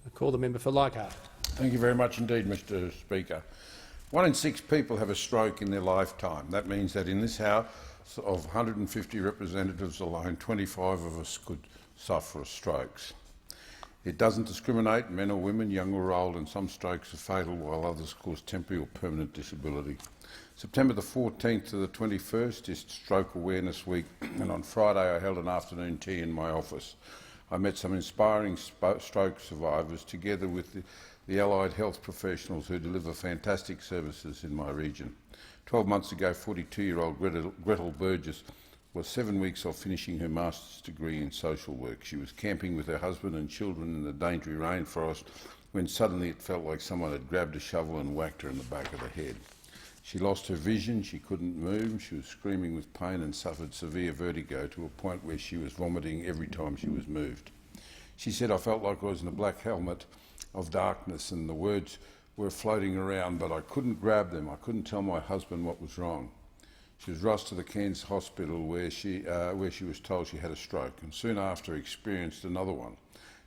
I call the member for Leichhardt. Thank you very much indeed, Mr Speaker. 1 in 6 people have a stroke in their lifetime. That means that in this House of 150 representatives alone, 25 of us could suffer strokes. It doesn't discriminate, men or women, young or old, and some strokes are fatal while others cause temporary or permanent disability. September the 14th to the 21st is Stroke Awareness Week, and on Friday I held an afternoon tea in my office. I met some inspiring stroke survivors together with the allied health professionals who deliver fantastic services in my region. 12 months ago, 42-year-old Gretel Burgess was 7 weeks off finishing her master's degree in social work. She was camping with her husband and children in the Daintree rainforest when suddenly it felt like someone had grabbed a shovel and whacked her in the back of the head. She lost her vision, she couldn't move, she was screaming with pain and suffered severe vertigo to a point where she was vomiting every time she was moved. She said, "I felt like I was in a black helmet of darkness and the words were floating around, but I couldn't grab them. I couldn't tell my husband what was wrong." She was rushed to the Cairns hospital where she was told she had a stroke, and soon after experienced another one.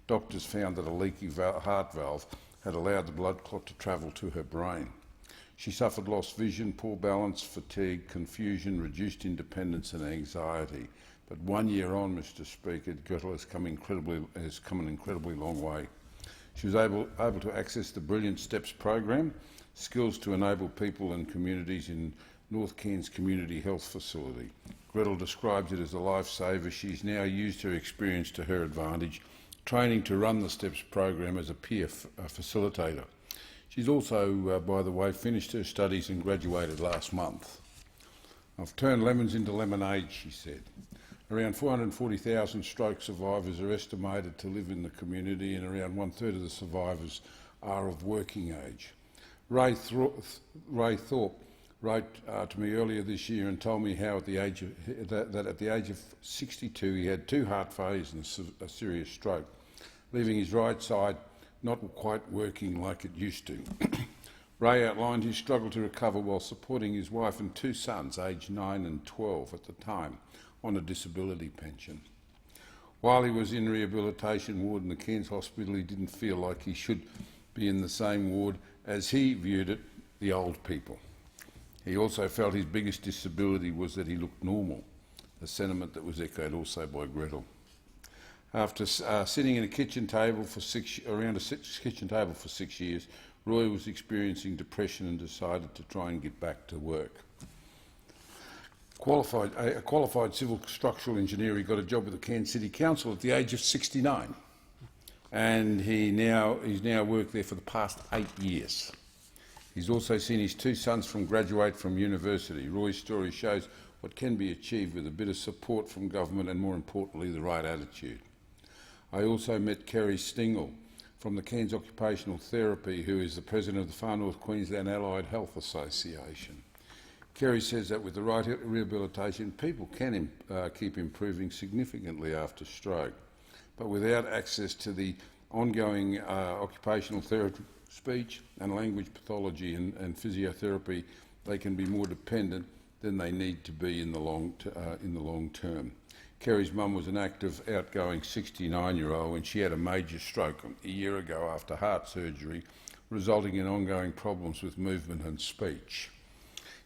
Doctors found that a leaky heart valve had allowed the blood clot to travel to her brain. She suffered lost vision, poor balance, fatigue, confusion, reduced independence and anxiety. But 1 year on, Mr Speaker, Gretel has come an incredibly long way. She was able to access the Brilliant Steps program, skills to enable people and communities in North Cairns Community Health Facility. Gretel describes it as a lifesaver. She's now used her experience to her advantage, training to run the STEPS program as a peer facilitator. She's also, by the way, finished her studies and graduated last month. "I've turned lemons into lemonade," she said. Around 440,000 stroke survivors are estimated to live in the community, and around 1/3 of the survivors are of working age. Ray Thorpe wrote to me earlier this year and told me how at the age of 62 he had 2 heart failures and a serious stroke, leaving his right side not quite working like it used to. Ray outlined his struggle to recover while supporting his wife and 2 sons, aged 9 and 12 at the time, on a disability pension. While he was in rehabilitation ward in the Cairns Hospital, he didn't feel like he should be in the same ward as he viewed it, the old people. He also felt his biggest disability was that he looked normal, a sentiment that was echoed also by Gretel. After sitting in a kitchen table for around a kitchen table for 6 years, Roy was experiencing depression and decided to try and get back to work. A qualified civil structural engineer, he got a job with the Cairns City Council at the age of 69, and he's now worked there for the past 8 years. He's also seen his 2 sons graduate from university. Roy's story shows what can be achieved with a bit of support from government and, more importantly, the right attitude. I also met Kerry Stingle from the Cairns Occupational Therapy, who is the president of the Far North Queensland Allied Health Association. Kerry says that with the right rehabilitation, people can keep improving significantly after stroke, but without access to the ongoing occupational therapy, speech and language pathology and physiotherapy, they can be more dependent than they need to be in the long term. Kerry's mum was an active, outgoing 69-year-old when she had a major stroke a year ago after heart surgery, resulting in ongoing problems with movement and speech.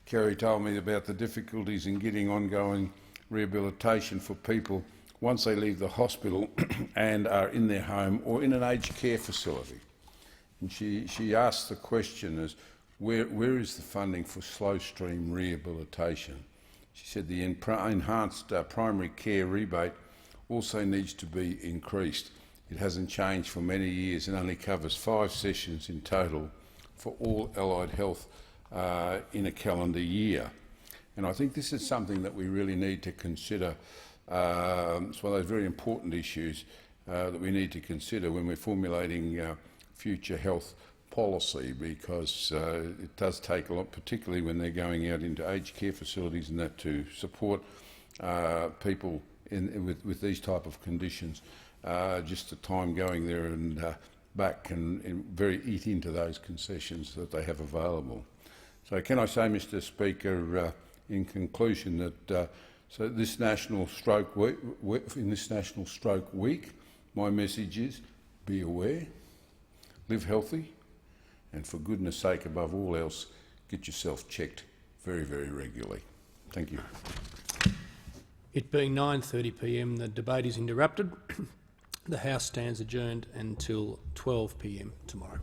Kerry told me about the difficulties in getting ongoing rehabilitation for people once they leave the hospital and are in their home or in an aged care facility. And she asked the question as, where is the funding for slow stream rehabilitation? She said the enhanced primary care rebate also needs to be increased. It hasn't changed for many years and only covers 5 sessions in total for all allied health in a calendar year. And I think this is something that we really need to consider. It's one of those very important issues that we need to consider when we're formulating future health policy, because it does take a lot, particularly when they're going out into aged care facilities and that, to support people with these type of conditions. Just the time going there and back can very eat into those concessions that they have available. So can I say, Mr Speaker, in conclusion, that so this National Stroke Week, in this National Stroke Week, my message is: be aware, live healthy, and for goodness sake, above all else, get yourself checked very, very regularly. Thank you. It being 9:30 p.m, the debate is interrupted. The House stands adjourned until 12 p.m. tomorrow.